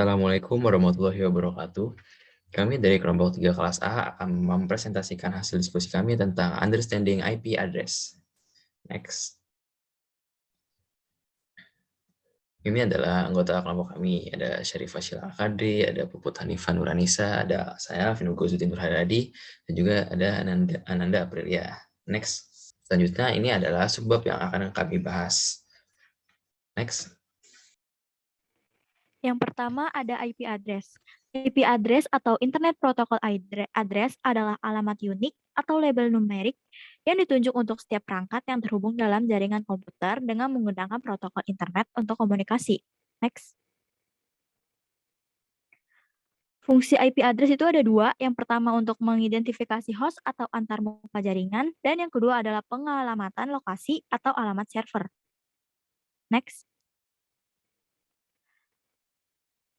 Assalamualaikum warahmatullahi wabarakatuh. Kami dari kelompok 3 kelas A akan mempresentasikan hasil diskusi kami tentang understanding IP address. Next. Ini adalah anggota kelompok kami. Ada Syarifah Syila Al-Qadri, ada Puput Hanifah Nuranisa, ada saya, Vino Gozuddin Nurhayadi, dan juga ada Ananda Aprilia. Next. Selanjutnya ini adalah subbab yang akan kami bahas. Next. Yang pertama ada IP address. IP address atau Internet Protocol Address adalah alamat unik atau label numerik yang ditunjuk untuk setiap perangkat yang terhubung dalam jaringan komputer dengan menggunakan protokol internet untuk komunikasi. Next. Fungsi IP address itu ada dua. Yang pertama untuk mengidentifikasi host atau antarmuka jaringan, dan yang kedua adalah pengalamatan lokasi atau alamat server. Next.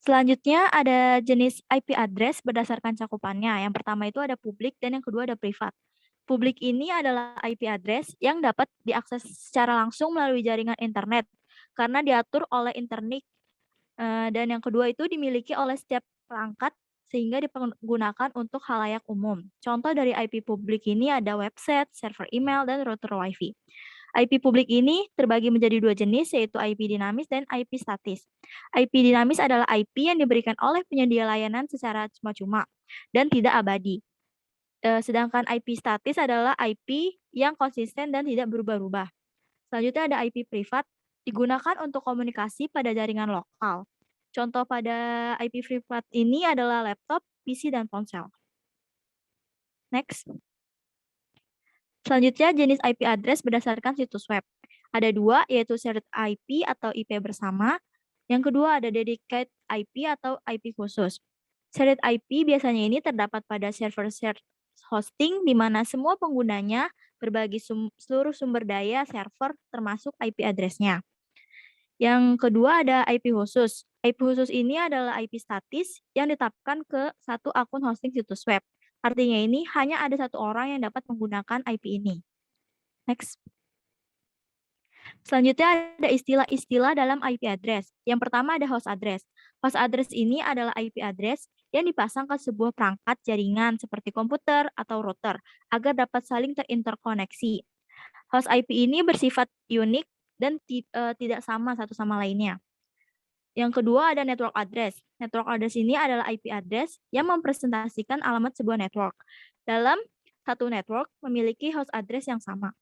Selanjutnya ada jenis IP address berdasarkan cakupannya. Yang pertama itu ada publik dan yang kedua ada privat. Publik ini adalah IP address yang dapat diakses secara langsung melalui jaringan internet karena diatur oleh internet, dan yang kedua itu dimiliki oleh setiap perangkat sehingga digunakan untuk khalayak umum. Contoh dari IP publik ini ada website, server email, dan router WiFi. IP publik ini terbagi menjadi dua jenis, yaitu IP dinamis dan IP statis. IP dinamis adalah IP yang diberikan oleh penyedia layanan secara cuma-cuma dan tidak abadi. Sedangkan IP statis adalah IP yang konsisten dan tidak berubah-ubah. Selanjutnya ada IP privat, digunakan untuk komunikasi pada jaringan lokal. Contoh pada IP privat ini adalah laptop, PC, dan ponsel. Next. Selanjutnya, jenis IP address berdasarkan situs web. Ada dua, yaitu shared IP atau IP bersama. Yang kedua ada dedicated IP atau IP khusus. Shared IP biasanya ini terdapat pada server shared hosting di mana semua penggunanya berbagi seluruh sumber daya server termasuk IP address-nya. Yang kedua ada IP khusus. IP khusus ini adalah IP statis yang ditetapkan ke satu akun hosting situs web. Artinya ini hanya ada satu orang yang dapat menggunakan IP ini. Next. Selanjutnya ada istilah-istilah dalam IP address. Yang pertama ada host address. Host address ini adalah IP address yang dipasang ke sebuah perangkat jaringan seperti komputer atau router agar dapat saling terinterkoneksi. Host IP ini bersifat unik dan tidak sama satu sama lainnya. Yang kedua ada network address. Network address ini adalah IP address yang mempresentasikan alamat sebuah network. Dalam satu network memiliki host address yang sama.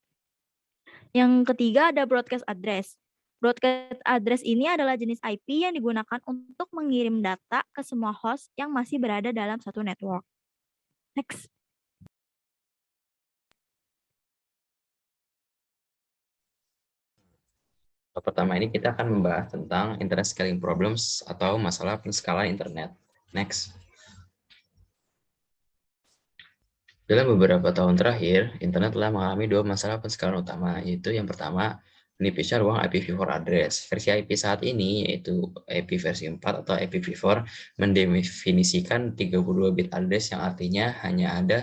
Yang ketiga ada broadcast address. Broadcast address ini adalah jenis IP yang digunakan untuk mengirim data ke semua host yang masih berada dalam satu network. Next. Pertama ini kita akan membahas tentang internet scaling problems atau masalah penskalan internet. Next. Dalam beberapa tahun terakhir, internet telah mengalami dua masalah penskalan utama, yaitu yang pertama, menipisnya ruang IPv4 address. Versi IP saat ini, yaitu IP versi 4 atau IPv4, mendefinisikan 32 bit address yang artinya hanya ada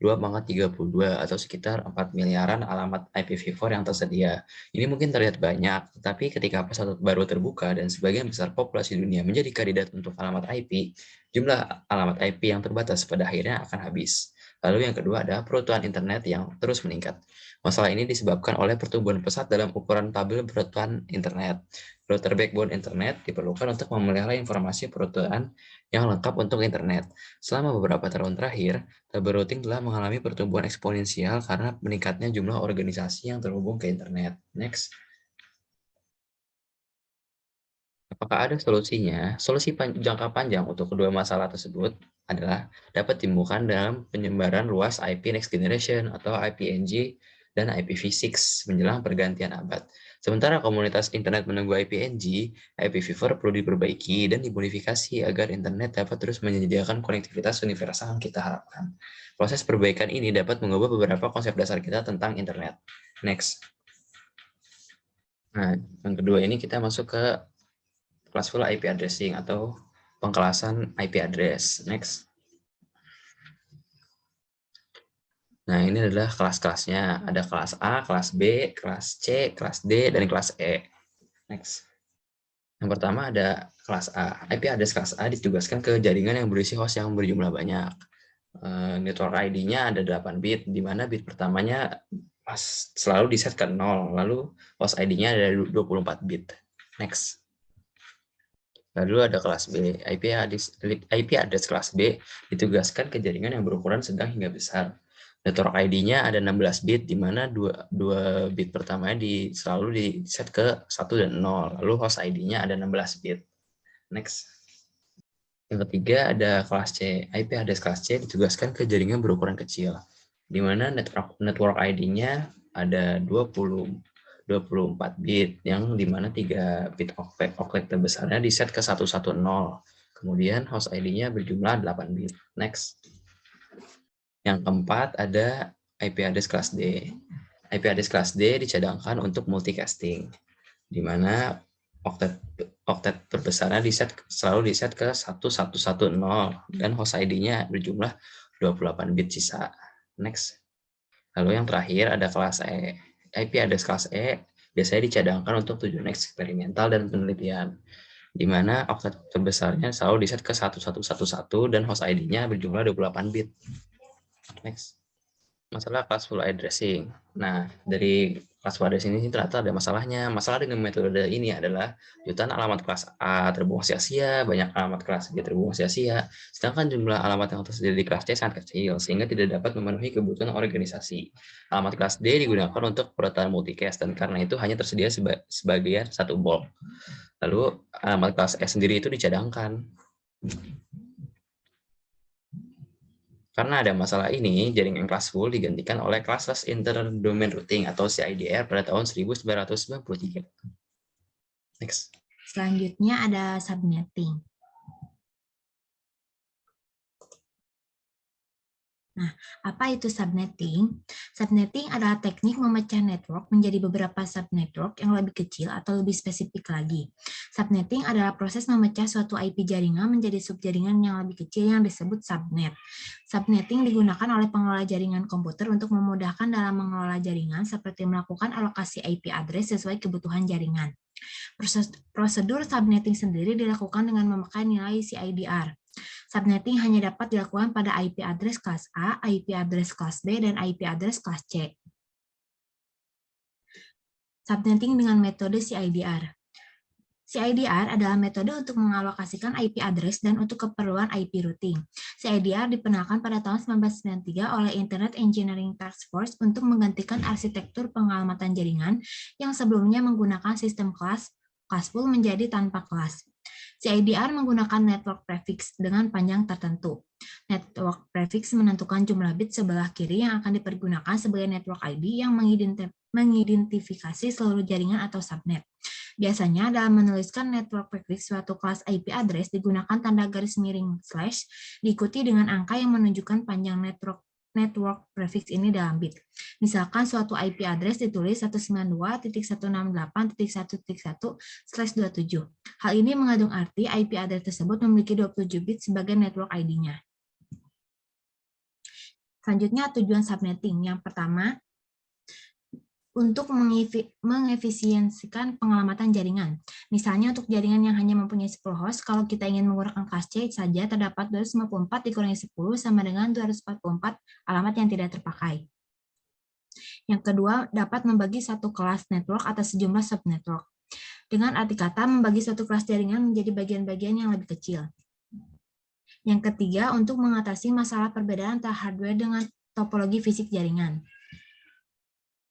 2,32 atau sekitar 4 miliaran alamat IPv4 yang tersedia. Ini mungkin terlihat banyak, tetapi ketika pasar baru terbuka dan sebagian besar populasi dunia menjadi kandidat untuk alamat IP, jumlah alamat IP yang terbatas pada akhirnya akan habis. Lalu yang kedua ada perutuhan internet yang terus meningkat. Masalah ini disebabkan oleh pertumbuhan pesat dalam ukuran tabel perutuhan internet. Router backbone internet diperlukan untuk memelihara informasi perutuhan yang lengkap untuk internet. Selama beberapa tahun terakhir, tabel routing telah mengalami pertumbuhan eksponensial karena meningkatnya jumlah organisasi yang terhubung ke internet. Next. Apakah ada solusinya? Solusi jangka panjang untuk kedua masalah tersebut adalah dapat ditemukan dalam penyebaran luas IP Next Generation atau IPNG dan IPv6 menjelang pergantian abad. Sementara komunitas internet menunggu IPNG, IPv4 perlu diperbaiki dan dimodifikasi agar internet dapat terus menyediakan konektivitas universal yang kita harapkan. Proses perbaikan ini dapat mengubah beberapa konsep dasar kita tentang internet. Next. Nah, yang kedua ini kita masuk ke classful IP addressing atau pengkelasan IP address. Next. Nah, ini adalah kelas-kelasnya. Ada kelas A, kelas B, kelas C, kelas D, dan kelas E. Next. Yang pertama ada kelas A. IP address kelas A ditugaskan ke jaringan yang berisi host yang berjumlah banyak. Network ID-nya ada 8 bit, di mana bit pertamanya selalu diset ke 0, lalu host ID-nya ada 24 bit. Next. Lalu ada kelas B. IP address kelas B ditugaskan ke jaringan yang berukuran sedang hingga besar. Network ID-nya ada 16 bit, di mana 2 bit pertamanya selalu di-set ke 1 dan 0. Lalu host ID-nya ada 16 bit. Next. Yang ketiga ada kelas C. IP address kelas C ditugaskan ke jaringan berukuran kecil, di mana network ID-nya ada 24 bit, yang dimana 3 bit octet terbesarnya di-set ke 110. Kemudian host ID-nya berjumlah 8 bit. Next. Yang keempat ada IP address kelas D. IP address kelas D dicadangkan untuk multicasting, di mana octet terbesarnya selalu di-set ke 1110 dan host ID-nya berjumlah 28 bit sisa. Next. Lalu yang terakhir ada kelas E. IP address kelas E biasanya dicadangkan untuk tujuan eksperimental dan penelitian, di mana octet terbesarnya selalu di-set ke 1111 dan host ID-nya berjumlah 28 bit. Next. Masalah classful addressing. Nah, dari classful addressing ini ternyata ada masalahnya. Masalah dengan metode ini adalah jutaan alamat kelas A terbuang sia-sia, banyak alamat kelas B terbuang sia-sia, sedangkan jumlah alamat yang tersedia di kelas C sangat kecil, sehingga tidak dapat memenuhi kebutuhan organisasi. Alamat kelas D digunakan untuk perolehan multicast, dan karena itu hanya tersedia sebagian satu bulk. Lalu alamat kelas E sendiri itu dicadangkan. Karena ada masalah ini, jaringan classful digantikan oleh Classless Inter-Domain Routing atau CIDR pada tahun 1993. Next. Selanjutnya ada subnetting. Nah, apa itu subnetting? Subnetting adalah teknik memecah network menjadi beberapa subnetwork yang lebih kecil atau lebih spesifik lagi. Subnetting adalah proses memecah suatu IP jaringan menjadi subjaringan yang lebih kecil yang disebut subnet. Subnetting digunakan oleh pengelola jaringan komputer untuk memudahkan dalam mengelola jaringan seperti melakukan alokasi IP address sesuai kebutuhan jaringan. Prosedur subnetting sendiri dilakukan dengan memakai nilai CIDR. Subnetting hanya dapat dilakukan pada IP address kelas A, IP address kelas B, dan IP address kelas C. Subnetting dengan metode CIDR. CIDR adalah metode untuk mengalokasikan IP address dan untuk keperluan IP routing. CIDR diperkenalkan pada tahun 1993 oleh Internet Engineering Task Force untuk menggantikan arsitektur pengalamatan jaringan yang sebelumnya menggunakan sistem classful menjadi tanpa kelas. CIDR menggunakan network prefix dengan panjang tertentu. Network prefix menentukan jumlah bit sebelah kiri yang akan dipergunakan sebagai network ID yang mengidentifikasi seluruh jaringan atau subnet. Biasanya dalam menuliskan network prefix suatu kelas IP address digunakan tanda garis miring slash diikuti dengan angka yang menunjukkan panjang network prefix ini dalam bit. Misalkan suatu IP address ditulis 192.168.1.1/27. Hal ini mengandung arti IP address tersebut memiliki 27 bit sebagai network ID-nya. Selanjutnya tujuan subnetting. Yang pertama, untuk mengefisiensikan pengalamatan jaringan. Misalnya untuk jaringan yang hanya mempunyai 10 host, kalau kita ingin menggunakan kelas C saja terdapat 254 dikurangi 10 sama dengan 244 alamat yang tidak terpakai. Yang kedua, dapat membagi satu kelas network atas sejumlah subnetwork. Dengan arti kata, membagi satu kelas jaringan menjadi bagian-bagian yang lebih kecil. Yang ketiga, untuk mengatasi masalah perbedaan antara hardware dengan topologi fisik jaringan.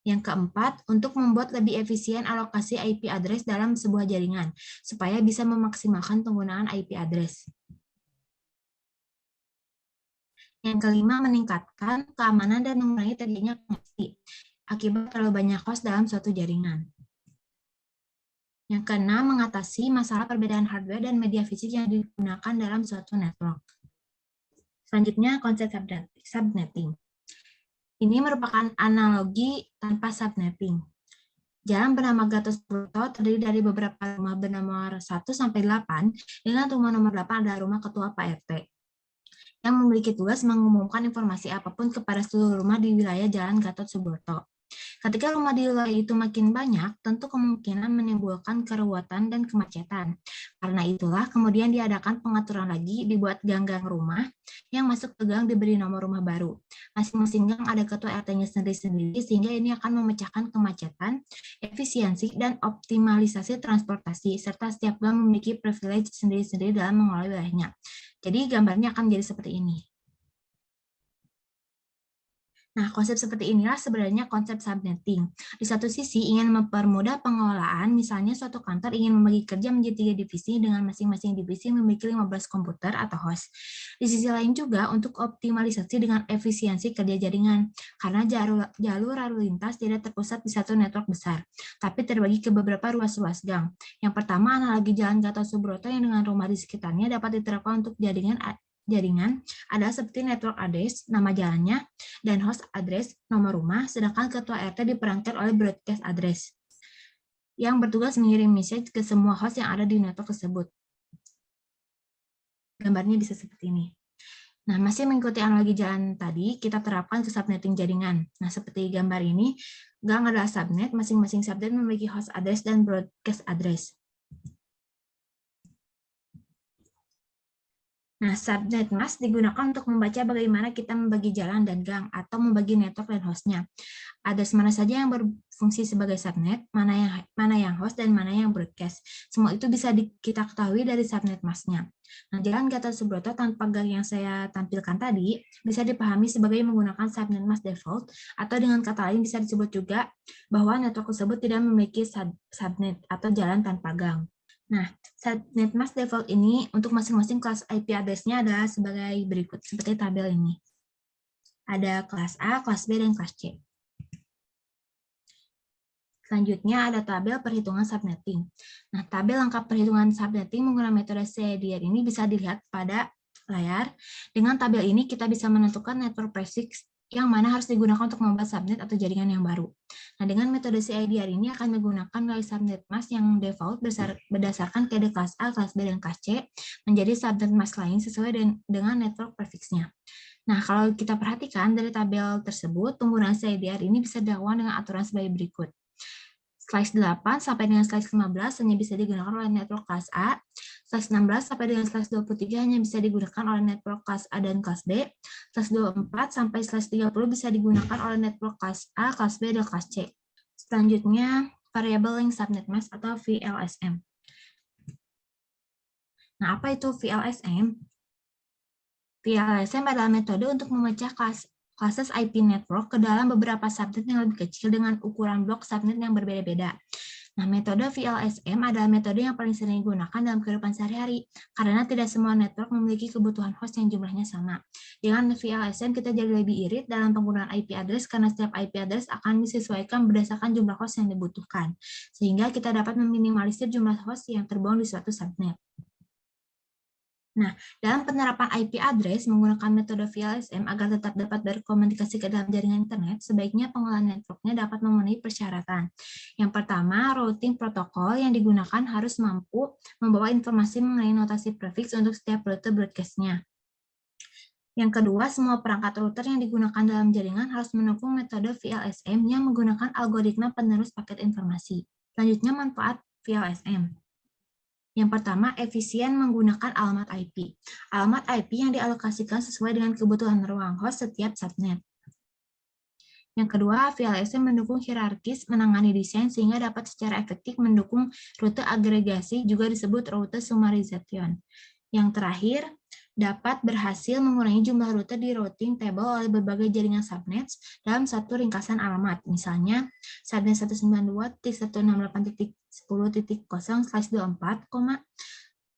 Yang keempat, untuk membuat lebih efisien alokasi IP address dalam sebuah jaringan, supaya bisa memaksimalkan penggunaan IP address. Yang kelima, meningkatkan keamanan dan mengurangi terjadinya kongsi akibat terlalu banyak host dalam suatu jaringan. Yang keenam, mengatasi masalah perbedaan hardware dan media fisik yang digunakan dalam suatu network. Selanjutnya, konsep subnetting. Ini merupakan analogi tanpa subnetting. Jalan bernama Gatot Subroto terdiri dari beberapa rumah bernomor 1 sampai 8, dengan rumah nomor 8 adalah rumah ketua Pak RT, yang memiliki tugas mengumumkan informasi apapun kepada seluruh rumah di wilayah Jalan Gatot Subroto. Ketika rumah di wilayah itu makin banyak, tentu kemungkinan menimbulkan keruwetan dan kemacetan. Karena itulah kemudian diadakan pengaturan lagi, dibuat gang-gang rumah, yang masuk ke gang diberi nomor rumah baru. Masing-masing gang ada ketua RT-nya sendiri-sendiri, sehingga ini akan memecahkan kemacetan, efisiensi, dan optimalisasi transportasi, serta setiap gang memiliki privilege sendiri-sendiri dalam mengelola wilayahnya. Jadi gambarnya akan menjadi seperti ini. Nah, konsep seperti inilah sebenarnya konsep subnetting. Di satu sisi ingin mempermudah pengelolaan, misalnya suatu kantor ingin membagi kerja menjadi 3 divisi dengan masing-masing divisi memiliki 15 komputer atau host. Di sisi lain juga untuk optimalisasi dengan efisiensi kerja jaringan, karena jalur lalu lintas tidak terpusat di satu network besar, tapi terbagi ke beberapa ruas-ruas gang. Yang pertama, analogi Jalan Gatot Subroto yang dengan rumah di sekitarnya dapat diterapkan untuk jaringan adalah seperti network address, nama jalannya, dan host address, nomor rumah, sedangkan ketua RT diperankan oleh broadcast address yang bertugas mengirim message ke semua host yang ada di network tersebut. Gambarnya bisa seperti ini. Nah, masih mengikuti analogi jalan tadi, kita terapkan ke subnetting jaringan. Nah, seperti gambar ini, gang adalah subnet, masing-masing subnet memiliki host address dan broadcast address. Nah, subnet mask digunakan untuk membaca bagaimana kita membagi jalan dan gang atau membagi network dan hostnya. Address mana saja yang berfungsi sebagai subnet, mana yang host, dan mana yang broadcast. Semua itu bisa kita ketahui dari subnet masknya. Nah, Jalan Gatot Subroto tanpa gang yang saya tampilkan tadi bisa dipahami sebagai menggunakan subnet mask default, atau dengan kata lain bisa disebut juga bahwa network tersebut tidak memiliki subnet atau jalan tanpa gang. Nah, subnet mask default ini untuk masing-masing kelas IP address-nya adalah sebagai berikut, seperti tabel ini. Ada kelas A, kelas B, dan kelas C. Selanjutnya ada tabel perhitungan subnetting. Nah, tabel lengkap perhitungan subnetting menggunakan metode CIDR ini bisa dilihat pada layar. Dengan tabel ini kita bisa menentukan network prefix yang mana harus digunakan untuk membuat subnet atau jaringan yang baru. Nah, dengan metode CIDR ini akan menggunakan nilai subnet mask yang default berdasarkan kode kelas A, kelas B, dan kelas C menjadi subnet mask lain sesuai dengan network prefixnya. Nah, kalau kita perhatikan dari tabel tersebut, penggunaan CIDR ini bisa dilakukan dengan aturan sebagai berikut. Slice 8 sampai dengan slice 15 hanya bisa digunakan oleh network kelas A. Slice 16 sampai dengan slice 23 hanya bisa digunakan oleh network kelas A dan kelas B. Slice 24 sampai slice 30 bisa digunakan oleh network kelas A, kelas B, dan kelas C. Selanjutnya, variable link subnet mask atau VLSM. Nah, apa itu VLSM? VLSM adalah metode untuk memecah classes IP network ke dalam beberapa subnet yang lebih kecil dengan ukuran blok subnet yang berbeda-beda. Nah, metode VLSM adalah metode yang paling sering digunakan dalam kehidupan sehari-hari, karena tidak semua network memiliki kebutuhan host yang jumlahnya sama. Dengan VLSM, kita jadi lebih irit dalam penggunaan IP address, karena setiap IP address akan disesuaikan berdasarkan jumlah host yang dibutuhkan, sehingga kita dapat meminimalisir jumlah host yang terbuang di suatu subnet. Nah, dalam penerapan IP address menggunakan metode VLSM agar tetap dapat berkomunikasi ke dalam jaringan internet, sebaiknya pengelola networknya dapat memenuhi persyaratan. Yang pertama, routing protokol yang digunakan harus mampu membawa informasi mengenai notasi prefix untuk setiap rute broadcast-nya. Yang kedua, semua perangkat router yang digunakan dalam jaringan harus mendukung metode VLSM yang menggunakan algoritma penerus paket informasi. Selanjutnya, manfaat VLSM. Yang pertama, efisien menggunakan alamat IP. Alamat IP yang dialokasikan sesuai dengan kebutuhan ruang host setiap subnet. Yang kedua, VLSM mendukung hierarkis menangani desain sehingga dapat secara efektif mendukung rute agregasi, juga disebut rute summarization. Yang terakhir, dapat berhasil mengurangi jumlah rute di routing table oleh berbagai jaringan subnets dalam satu ringkasan alamat. Misalnya, subnet 192.168.10.0/24,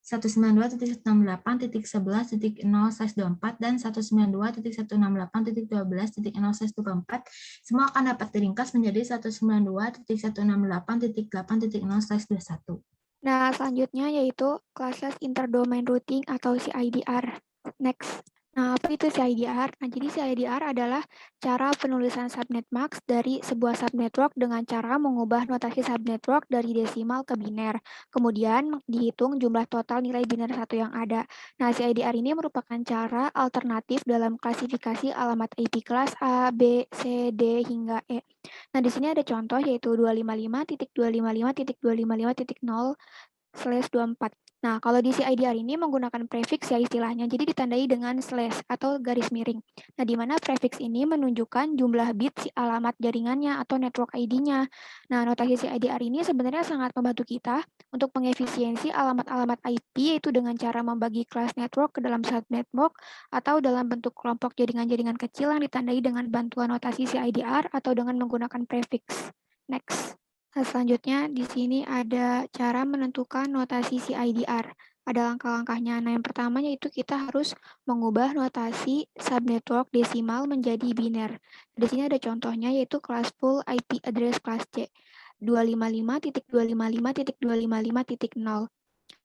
192.168.11.0/24 dan 192.168.12.0/24 semua akan dapat diringkas menjadi 192.168.8.0/21. Nah, selanjutnya yaitu classes interdomain routing atau CIDR. Next. Nah, apa itu CIDR? Nah, jadi CIDR adalah cara penulisan subnet max dari sebuah subnetwork dengan cara mengubah notasi subnetwork dari desimal ke biner. Kemudian dihitung jumlah total nilai biner satu yang ada. Nah, CIDR ini merupakan cara alternatif dalam klasifikasi alamat IP kelas A, B, C, D, hingga E. Nah, di sini ada contoh yaitu 255.255.255.0/24. Nah, kalau di CIDR ini menggunakan prefix ya istilahnya, jadi ditandai dengan slash atau garis miring. Nah, di mana prefix ini menunjukkan jumlah bit si alamat jaringannya atau network ID-nya. Nah, notasi CIDR ini sebenarnya sangat membantu kita untuk mengefisiensi alamat-alamat IP, yaitu dengan cara membagi kelas network ke dalam subnetwork atau dalam bentuk kelompok jaringan-jaringan kecil yang ditandai dengan bantuan notasi CIDR atau dengan menggunakan prefix. Next. Nah, selanjutnya di sini ada cara menentukan notasi CIDR. Ada langkah-langkahnya. Nah, yang pertama yaitu kita harus mengubah notasi subnetwork desimal menjadi biner. Di sini ada contohnya yaitu kelas full IP address kelas C 255.255.255.0.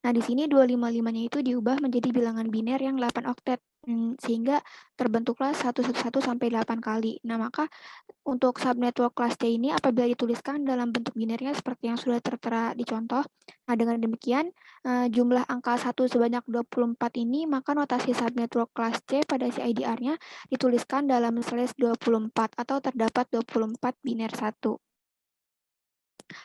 Nah, di sini 255-nya itu diubah menjadi bilangan biner yang 8 oktet, sehingga terbentuklah 111 sampai 8 kali. Nah, maka untuk subnetwork kelas C ini apabila dituliskan dalam bentuk binernya seperti yang sudah tertera di contoh. Nah, dengan demikian jumlah angka 1 sebanyak 24 ini, maka notasi subnetwork kelas C pada CIDR-nya dituliskan dalam slash 24 atau terdapat 24 biner 1.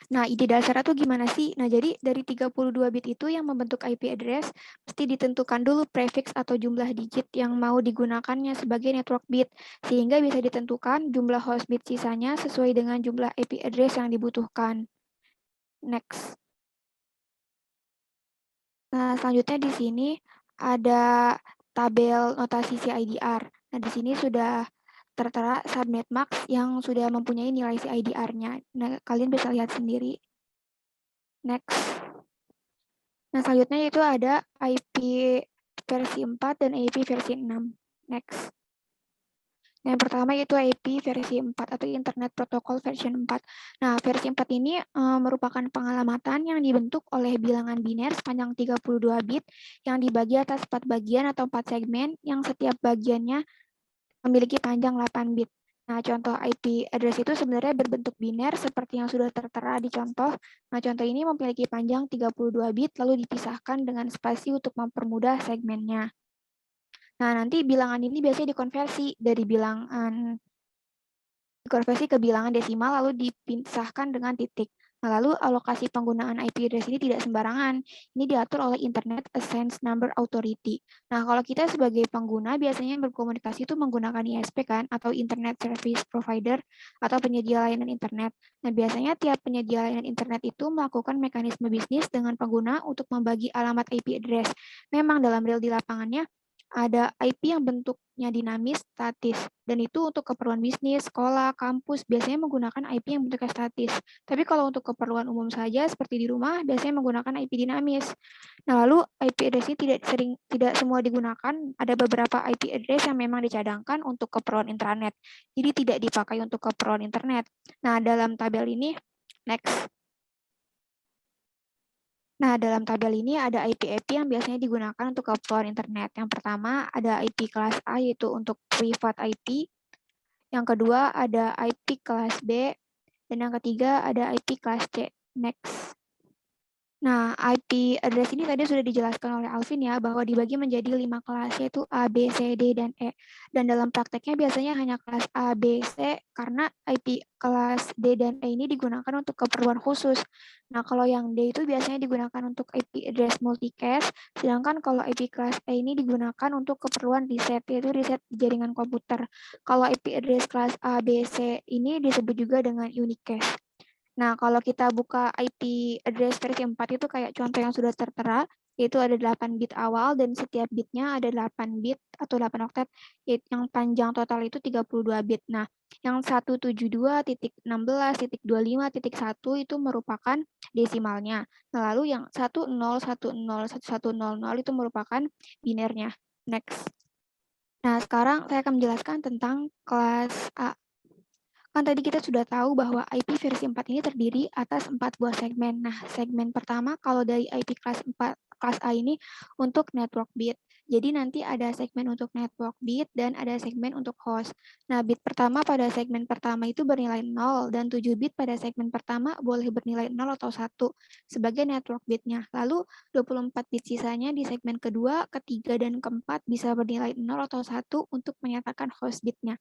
Nah, ide dasarnya tuh gimana sih? Nah, jadi dari 32 bit itu yang membentuk IP address, mesti ditentukan dulu prefix atau jumlah digit yang mau digunakannya sebagai network bit, sehingga bisa ditentukan jumlah host bit sisanya sesuai dengan jumlah IP address yang dibutuhkan. Next. Nah, selanjutnya di sini ada tabel notasi CIDR. Nah, di sini sudah tertera subnet max yang sudah mempunyai nilai CIDR-nya. Nah, kalian bisa lihat sendiri. Next. Nah, selanjutnya itu ada IP versi 4 dan IP versi 6. Next. Nah, yang pertama itu IP versi 4 atau Internet Protocol version 4. Nah, versi 4 ini merupakan pengalamatan yang dibentuk oleh bilangan biner sepanjang 32 bit yang dibagi atas 4 bagian atau 4 segmen yang setiap bagiannya memiliki panjang 8 bit. Nah, contoh IP address itu sebenarnya berbentuk biner seperti yang sudah tertera di contoh. Nah, contoh ini memiliki panjang 32 bit lalu dipisahkan dengan spasi untuk mempermudah segmennya. Nah, nanti bilangan ini biasanya dikonversi ke bilangan desimal lalu dipisahkan dengan titik. Nah, lalu alokasi penggunaan IP address ini tidak sembarangan. Ini diatur oleh Internet Assigned Number Authority. Nah, kalau kita sebagai pengguna biasanya berkomunikasi itu menggunakan ISP kan, atau Internet Service Provider, atau penyedia layanan internet. Nah, biasanya tiap penyedia layanan internet itu melakukan mekanisme bisnis dengan pengguna untuk membagi alamat IP address. Memang dalam real di lapangannya, ada IP yang bentuknya dinamis, statis, dan itu untuk keperluan bisnis, sekolah, kampus, biasanya menggunakan IP yang bentuknya statis. Tapi kalau untuk keperluan umum saja, seperti di rumah, biasanya menggunakan IP dinamis. Nah, lalu IP address ini tidak semua digunakan, ada beberapa IP address yang memang dicadangkan untuk keperluan intranet, jadi tidak dipakai untuk keperluan internet. Nah, dalam tabel ini, next. Nah, dalam tabel ini ada IP-IP yang biasanya digunakan untuk keperluan internet. Yang pertama ada IP kelas A yaitu untuk private IP. Yang kedua ada IP kelas B. Dan yang ketiga ada IP kelas C. Next. Nah, IP address ini tadi sudah dijelaskan oleh Alvin ya, bahwa dibagi menjadi 5 kelas, yaitu A, B, C, D, dan E. Dan dalam prakteknya biasanya hanya kelas A, B, C, karena IP kelas D dan E ini digunakan untuk keperluan khusus. Nah, kalau yang D itu biasanya digunakan untuk IP address multicast, sedangkan kalau IP kelas E ini digunakan untuk keperluan reset, yaitu reset jaringan komputer. Kalau IP address kelas A, B, C ini disebut juga dengan unicast. Nah, kalau kita buka IP address versi 4 itu kayak contoh yang sudah tertera, yaitu ada 8 bit awal dan setiap bitnya ada 8 bit atau 8 oktet, yang panjang total itu 32 bit. Nah, yang 172.16.25.1 itu merupakan desimalnya. Nah, lalu yang 10101100 itu merupakan binernya. Next. Nah, sekarang saya akan menjelaskan tentang kelas A. Kan tadi kita sudah tahu bahwa IP versi 4 ini terdiri atas 4 buah segmen. Nah, segmen pertama kalau dari IP kelas A ini untuk network bit. Jadi nanti ada segmen untuk network bit dan ada segmen untuk host. Nah, bit pertama pada segmen pertama itu bernilai 0 dan 7 bit pada segmen pertama boleh bernilai 0 atau 1 sebagai network bitnya. Lalu 24 bit sisanya di segmen kedua, ketiga, dan keempat bisa bernilai 0 atau 1 untuk menyatakan host bitnya.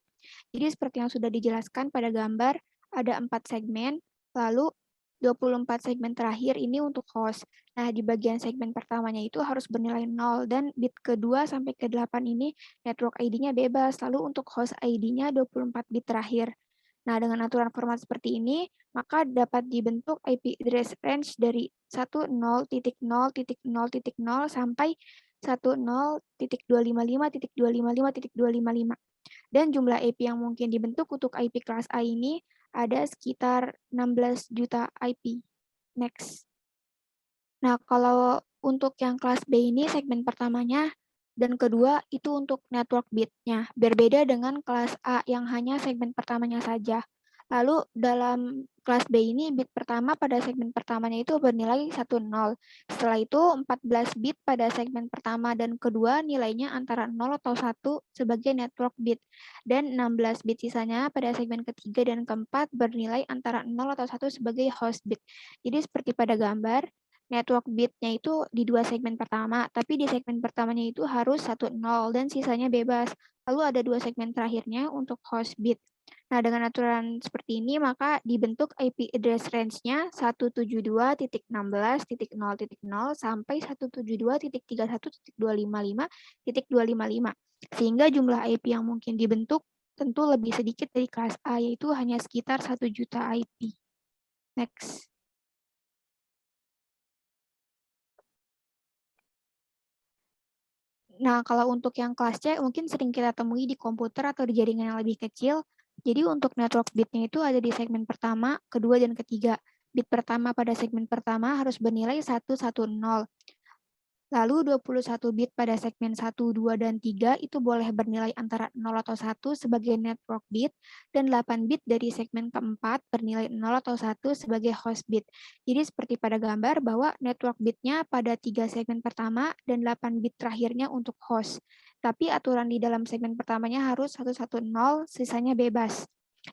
Jadi seperti yang sudah dijelaskan pada gambar, ada 4 segmen, lalu 24 segmen terakhir ini untuk host. Nah, di bagian segmen pertamanya itu harus bernilai 0, dan bit kedua sampai ke 8 ini network ID-nya bebas, lalu untuk host ID-nya 24 bit terakhir. Nah, dengan aturan format seperti ini, maka dapat dibentuk IP address range dari 10.0.0.0 sampai 10.255.255.255. Dan jumlah IP yang mungkin dibentuk untuk IP kelas A ini ada sekitar 16 juta IP. Next. Nah, kalau untuk yang kelas B ini segmen pertamanya dan kedua itu untuk network bit-nya. Berbeda dengan kelas A yang hanya segmen pertamanya saja. Lalu dalam kelas B ini bit pertama pada segmen pertamanya itu bernilai 10. Setelah itu 14 bit pada segmen pertama dan kedua nilainya antara 0 atau 1 sebagai network bit. Dan 16 bit sisanya pada segmen ketiga dan keempat bernilai antara 0 atau 1 sebagai host bit. Jadi seperti pada gambar, network bit-nya itu di dua segmen pertama, tapi di segmen pertamanya itu harus 10 dan sisanya bebas. Lalu ada dua segmen terakhirnya untuk host bit. Nah, dengan aturan seperti ini, maka dibentuk IP address range-nya 172.16.0.0 sampai 172.31.255.255. Sehingga jumlah IP yang mungkin dibentuk tentu lebih sedikit dari kelas A, yaitu hanya sekitar 1 juta IP. Next. Nah, kalau untuk yang kelas C mungkin sering kita temui di komputer atau di jaringan yang lebih kecil. Jadi untuk network bit-nya itu ada di segmen pertama, kedua, dan ketiga. Bit pertama pada segmen pertama harus bernilai 110. Lalu 21 bit pada segmen 1, 2, dan 3 itu boleh bernilai antara 0 atau 1 sebagai network bit, dan 8 bit dari segmen keempat bernilai 0 atau 1 sebagai host bit. Jadi seperti pada gambar bahwa network bitnya pada 3 segmen pertama dan 8 bit terakhirnya untuk host. Tapi aturan di dalam segmen pertamanya harus 110, sisanya bebas.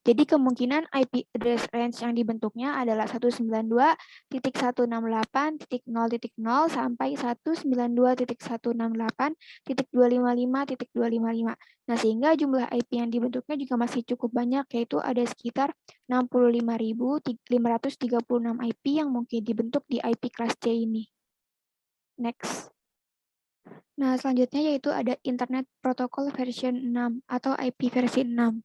Jadi kemungkinan IP address range yang dibentuknya adalah 192.168.0.0 sampai 192.168.255.255. Nah, sehingga jumlah IP yang dibentuknya juga masih cukup banyak, yaitu ada sekitar 65.536 IP yang mungkin dibentuk di IP kelas C ini. Next. Nah, selanjutnya yaitu ada Internet Protocol version 6 atau IP versi 6.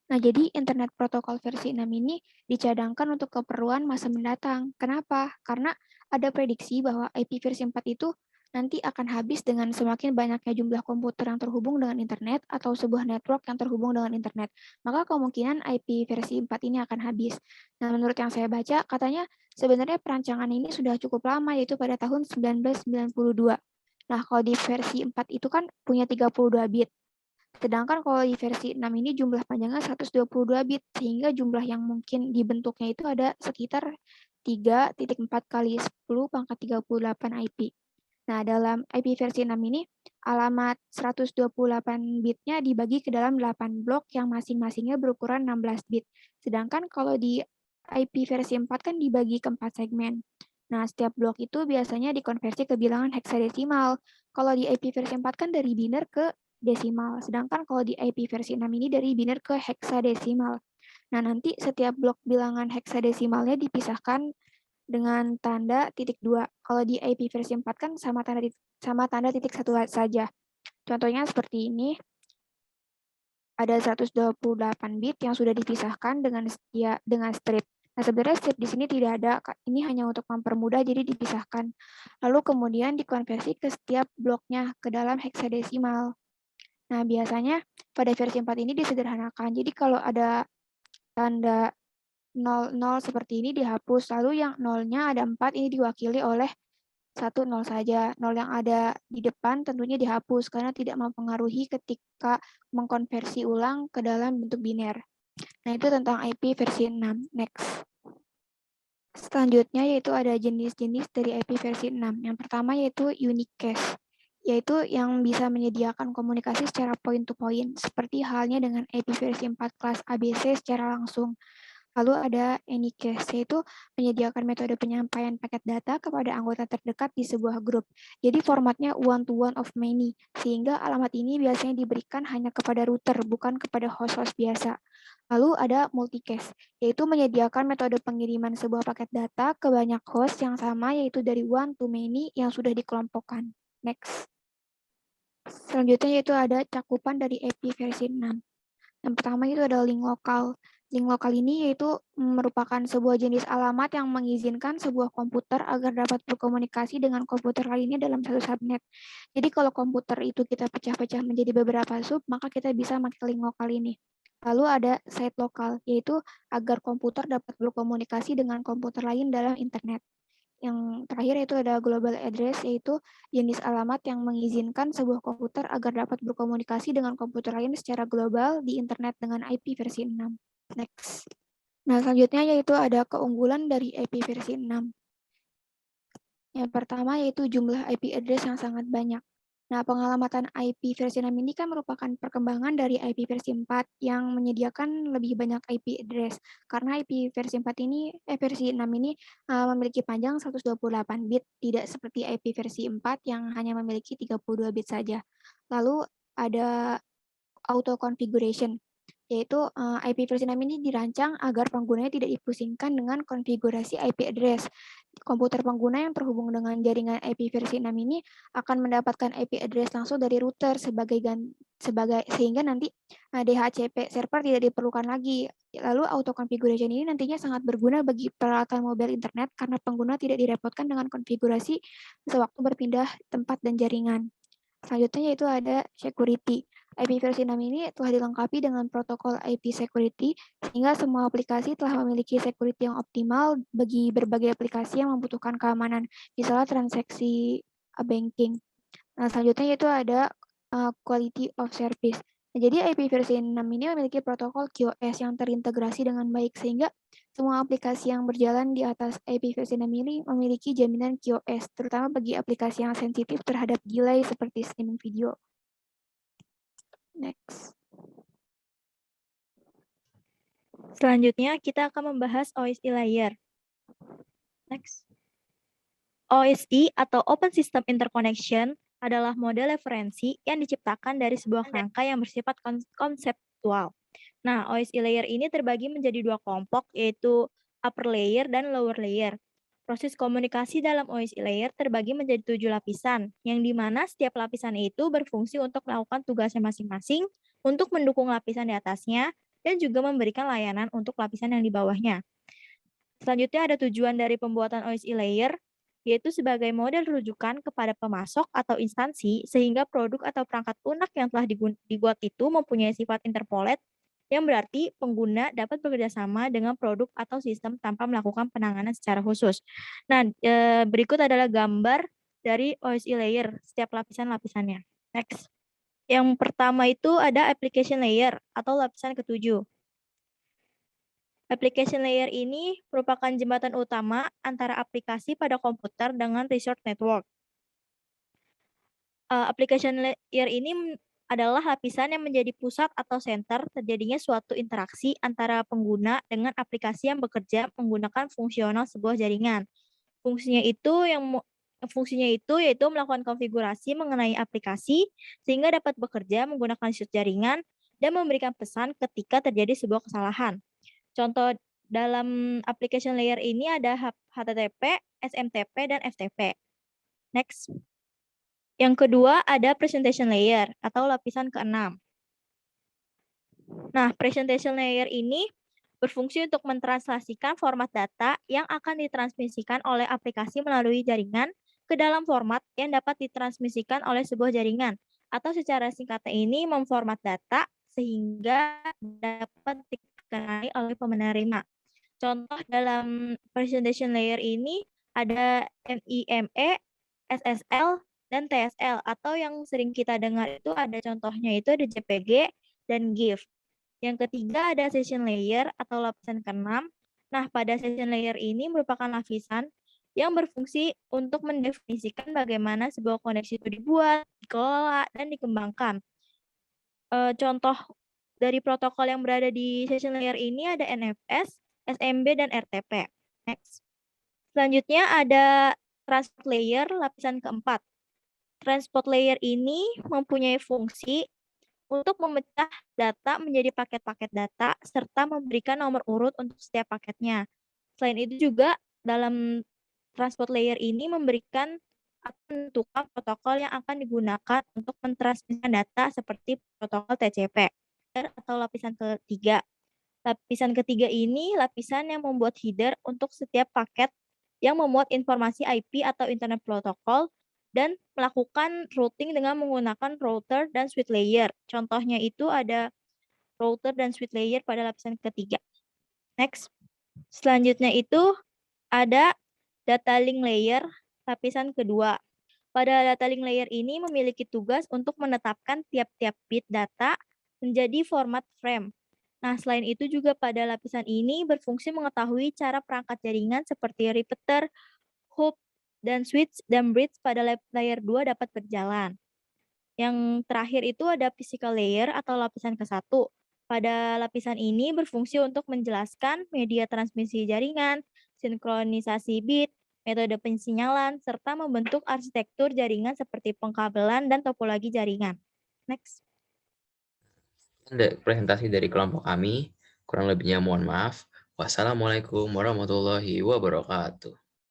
Nah, jadi Internet Protokol versi 6 ini dicadangkan untuk keperluan masa mendatang. Kenapa? Karena ada prediksi bahwa IP versi 4 itu nanti akan habis dengan semakin banyaknya jumlah komputer yang terhubung dengan internet atau sebuah network yang terhubung dengan internet. Maka kemungkinan IP versi 4 ini akan habis. Nah, menurut yang saya baca, katanya sebenarnya perancangan ini sudah cukup lama, yaitu pada tahun 1992. Nah, kalau di versi 4 itu kan punya 32 bit. Sedangkan kalau di versi 6 ini jumlah panjangnya 122 bit, sehingga jumlah yang mungkin dibentuknya itu ada sekitar 3.4 kali 10 pangkat 38 IP. Nah, dalam IP versi 6 ini, alamat 128 bitnya dibagi ke dalam 8 blok yang masing-masingnya berukuran 16 bit. Sedangkan kalau di IP versi 4 kan dibagi ke 4 segmen. Nah, setiap blok itu biasanya dikonversi ke bilangan heksadesimal. Kalau di IP versi 4 kan dari biner ke desimal. Sedangkan kalau di IP versi 6 ini dari biner ke heksadesimal. Nah, nanti setiap blok bilangan heksadesimalnya dipisahkan dengan tanda titik 2. Kalau di IP versi 4 kan sama tanda titik 1 saja. Contohnya seperti ini. Ada 128 bit yang sudah dipisahkan dengan strip. Nah, sebenarnya strip di sini tidak ada, ini hanya untuk mempermudah, jadi dipisahkan. Lalu kemudian dikonversi ke setiap bloknya ke dalam heksadesimal. Nah, biasanya pada versi 4 ini disederhanakan. Jadi kalau ada tanda 00 seperti ini dihapus, lalu yang nolnya ada 4, ini diwakili oleh 1 0 saja. 0 yang ada di depan tentunya dihapus karena tidak mempengaruhi ketika mengkonversi ulang ke dalam bentuk biner. Nah, itu tentang IP versi 6. Next. Selanjutnya yaitu ada jenis-jenis dari IP versi 6. Yang pertama yaitu unique cache. yaitu yang bisa menyediakan komunikasi secara point to point, seperti halnya dengan IP versi 4 kelas ABC secara langsung. Lalu ada Anycast, yaitu menyediakan metode penyampaian paket data kepada anggota terdekat di sebuah grup. Jadi formatnya one to one of many, sehingga alamat ini biasanya diberikan hanya kepada router, bukan kepada host-host biasa. Lalu ada Multicast, yaitu menyediakan metode pengiriman sebuah paket data ke banyak host yang sama, yaitu dari one to many yang sudah dikelompokkan. Next. Selanjutnya yaitu ada cakupan dari IP versi 6. Yang pertama itu ada link lokal. Link lokal ini yaitu merupakan sebuah jenis alamat yang mengizinkan sebuah komputer agar dapat berkomunikasi dengan komputer lainnya dalam satu subnet. Jadi kalau komputer itu kita pecah-pecah menjadi beberapa sub, maka kita bisa pakai link lokal ini. Lalu ada site lokal, yaitu agar komputer dapat berkomunikasi dengan komputer lain dalam internet. Yang terakhir itu ada global address, yaitu jenis alamat yang mengizinkan sebuah komputer agar dapat berkomunikasi dengan komputer lain secara global di internet dengan IP versi 6. Next. Nah, selanjutnya yaitu ada keunggulan dari IP versi 6. Yang pertama yaitu jumlah IP address yang sangat banyak. Nah, pengalamatan IP versi 6 ini kan merupakan perkembangan dari IP versi 4 yang menyediakan lebih banyak IP address. Karena IP versi 4 ini, versi 6 ini memiliki panjang 128 bit, tidak seperti IP versi 4 yang hanya memiliki 32 bit saja. Lalu ada auto configuration, yaitu IP versi 6 ini dirancang agar penggunanya tidak dipusingkan dengan konfigurasi IP address. Komputer pengguna yang terhubung dengan jaringan IP versi 6 ini akan mendapatkan IP address langsung dari router sehingga nanti DHCP server tidak diperlukan lagi. Lalu auto configuration ini nantinya sangat berguna bagi peralatan mobile internet karena pengguna tidak direpotkan dengan konfigurasi sewaktu berpindah tempat dan jaringan. Selanjutnya yaitu ada security. IP versi 6 ini telah dilengkapi dengan protokol IP security, sehingga semua aplikasi telah memiliki security yang optimal bagi berbagai aplikasi yang membutuhkan keamanan, misalnya transaksi banking. Nah, selanjutnya yaitu ada quality of service. Nah, jadi IP versi 6 ini memiliki protokol QoS yang terintegrasi dengan baik, sehingga semua aplikasi yang berjalan di atas IP versi 6 ini memiliki jaminan QoS, terutama bagi aplikasi yang sensitif terhadap delay seperti streaming video. Next. Selanjutnya, kita akan membahas OSI layer. Next. OSI atau Open System Interconnection adalah model referensi yang diciptakan dari sebuah kerangka yang bersifat konseptual. Nah, OSI layer ini terbagi menjadi dua kelompok, yaitu upper layer dan lower layer. Proses komunikasi dalam OSI layer terbagi menjadi 7 lapisan, yang dimana setiap lapisan itu berfungsi untuk melakukan tugasnya masing-masing, untuk mendukung lapisan di atasnya, dan juga memberikan layanan untuk lapisan yang di bawahnya. Selanjutnya ada tujuan dari pembuatan OSI layer, yaitu sebagai model rujukan kepada pemasok atau instansi, sehingga produk atau perangkat lunak yang telah dibuat itu mempunyai sifat interpolate, yang berarti pengguna dapat bekerjasama dengan produk atau sistem tanpa melakukan penanganan secara khusus. Nah, berikut adalah gambar dari OSI layer, setiap lapisan-lapisannya. Next. Yang pertama itu ada application layer atau lapisan ke-7. Application layer ini merupakan jembatan utama antara aplikasi pada komputer dengan resource network. Application layer ini adalah lapisan yang menjadi pusat atau center terjadinya suatu interaksi antara pengguna dengan aplikasi yang bekerja menggunakan fungsional sebuah jaringan. Fungsinya itu yaitu melakukan konfigurasi mengenai aplikasi sehingga dapat bekerja menggunakan resource jaringan dan memberikan pesan ketika terjadi sebuah kesalahan. Contoh dalam application layer ini ada HTTP, SMTP, dan FTP. Next. Yang kedua ada presentation layer atau lapisan ke-6. Nah, presentation layer ini berfungsi untuk mentranslasikan format data yang akan ditransmisikan oleh aplikasi melalui jaringan ke dalam format yang dapat ditransmisikan oleh sebuah jaringan. Atau secara singkatnya ini memformat data sehingga dapat dikenali oleh penerima. Contoh dalam presentation layer ini ada MIME, SSL, dan TSL, atau yang sering kita dengar itu ada contohnya itu ada JPG dan GIF. Yang ketiga ada session layer atau lapisan ke-6. Nah, pada session layer ini merupakan lapisan yang berfungsi untuk mendefinisikan bagaimana sebuah koneksi itu dibuat, dikelola, dan dikembangkan. Contoh dari protokol yang berada di session layer ini ada NFS, SMB, dan RTP. Next. Selanjutnya ada transport layer lapisan keempat. Transport layer ini mempunyai fungsi untuk memecah data menjadi paket-paket data serta memberikan nomor urut untuk setiap paketnya. Selain itu juga dalam transport layer ini memberikan atau menentukan protokol yang akan digunakan untuk mentransmisikan data seperti protokol TCP atau lapisan ketiga. Lapisan ketiga ini lapisan yang membuat header untuk setiap paket yang memuat informasi IP atau Internet Protocol dan melakukan routing dengan menggunakan router dan switch layer. Contohnya itu ada router dan switch layer pada lapisan ketiga. Next. Selanjutnya itu ada data link layer lapisan kedua. Pada data link layer ini memiliki tugas untuk menetapkan tiap-tiap bit data menjadi format frame. Nah, selain itu juga pada lapisan ini berfungsi mengetahui cara perangkat jaringan seperti repeater, hop, dan switch dan bridge pada layer 2 dapat berjalan. Yang terakhir itu ada physical layer atau lapisan ke-1. Pada lapisan ini berfungsi untuk menjelaskan media transmisi jaringan, sinkronisasi bit, metode pensinyalan, serta membentuk arsitektur jaringan seperti pengkabelan dan topologi jaringan. Next. Presentasi dari kelompok kami, kurang lebihnya mohon maaf. Wassalamualaikum warahmatullahi wabarakatuh.